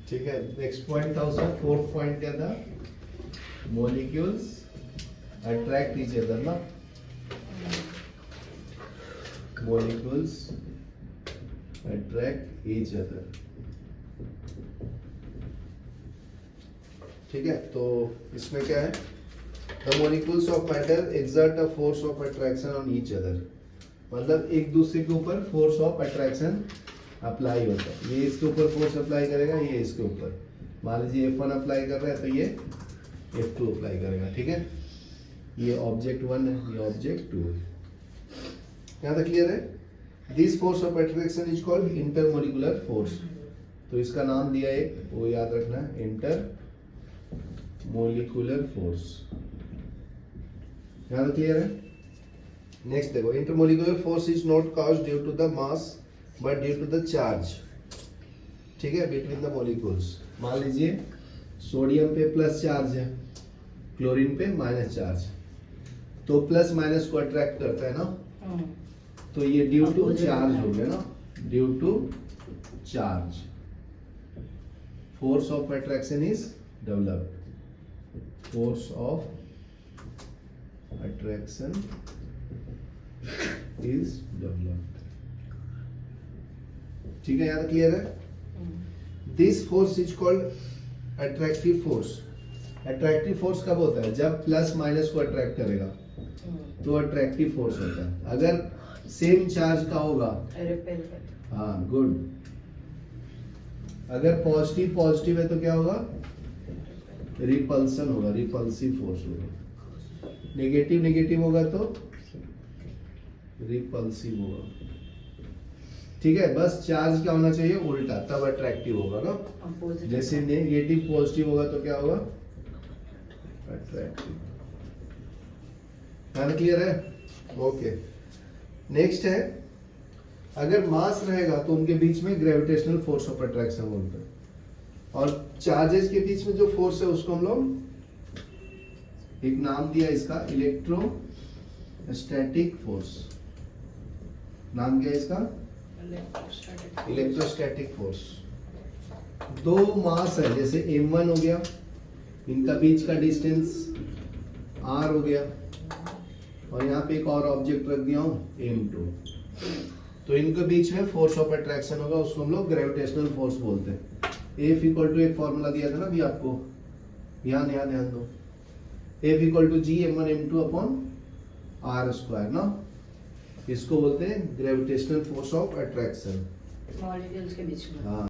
ठीक है, next point था उसका, फोर्थ पॉइंट क्या था? मॉलिक्यूल्स अट्रैक्ट ईच अदर ना, molecules attract each other. ठीक है, तो इसमें क्या है? The molecules of matter exert a force of attraction on each other. मतलब एक दूसरे के ऊपर फोर्स ऑफ अट्रैक्शन अप्लाई होता है। ये इसके ऊपर फोर्स अप्लाई करेगा, ये इसके ऊपर। मान लीजिए F1 अप्लाई कर रहा है तो ये F2 अप्लाई करेगा। ठीक है, ये ऑब्जेक्ट 1 है, ये ऑब्जेक्ट 2 है। यहाँ तक क्लियर है? This force of attraction is called intermolecular force. तो इसका नाम दिया एक, वो याद रखना, इंटरमोलिकुलर फोर्स। यहाँ तक क्लियर है? नेक्स्ट देखो, intermolecular force is not caused due to the mass but due to the charge. ठीक है, बिटवीन द मॉलिक्यूल्स। मान लीजिए सोडियम पे प्लस चार्ज है, क्लोरीन पे माइनस चार्ज, तो प्लस माइनस को अट्रैक्ट करता है ना, तो ये ड्यू टू चार्ज हो गया ना, due to charge force of attraction is developed. Force of attraction is developed. ठीक है, यार क्लियर है? This force is called attractive force. Attractive force कब होता है? जब प्लस माइनस को अट्रैक्ट करेगा तो अट्रैक्टिव फोर्स होता है। अगर सेम चार्ज का होगा, हाँ गुड, अगर पॉजिटिव पॉजिटिव है तो क्या होगा? रिपल्सन होगा, रिपल्सिव फोर्स होगा। नेगेटिव नेगेटिव होगा तो रिपल्सिव होगा। ठीक है, बस चार्ज क्या होना चाहिए? उल्टा, तब अट्रैक्टिव होगा ना। जैसे नेगेटिव पॉजिटिव होगा तो क्या होगा? अट्रैक्टिव। क्लियर है? ओके। नेक्स्ट है, अगर मास रहेगा तो उनके बीच में ग्रेविटेशनल फोर्स ऑफ अट्रैक्शन बोलते हैं, और चार्जेस के बीच में जो फोर्स है उसको हम लोग एक नाम दिया इसका, इलेक्ट्रोस्टैटिक फोर्स। नाम क्या है इसका? Electrostatic force. दो मास है, जैसे m1 हो गया, इनका बीच का डिस्टेंस r हो गया, और यहाँ पे एक और ऑब्जेक्ट रख दिया हूं m2, तो इनके बीच में फोर्स ऑफ अट्रैक्शन होगा, उसको हम लोग ग्रेविटेशनल फोर्स बोलते हैं। F इक्वल टू एक फॉर्मूला दिया था ना अभी आपको, ध्यान दो, F equal to G(m1 m2) upon r² ना, इसको बोलते हैं gravitational force of attraction molecules के बीच में। हाँ।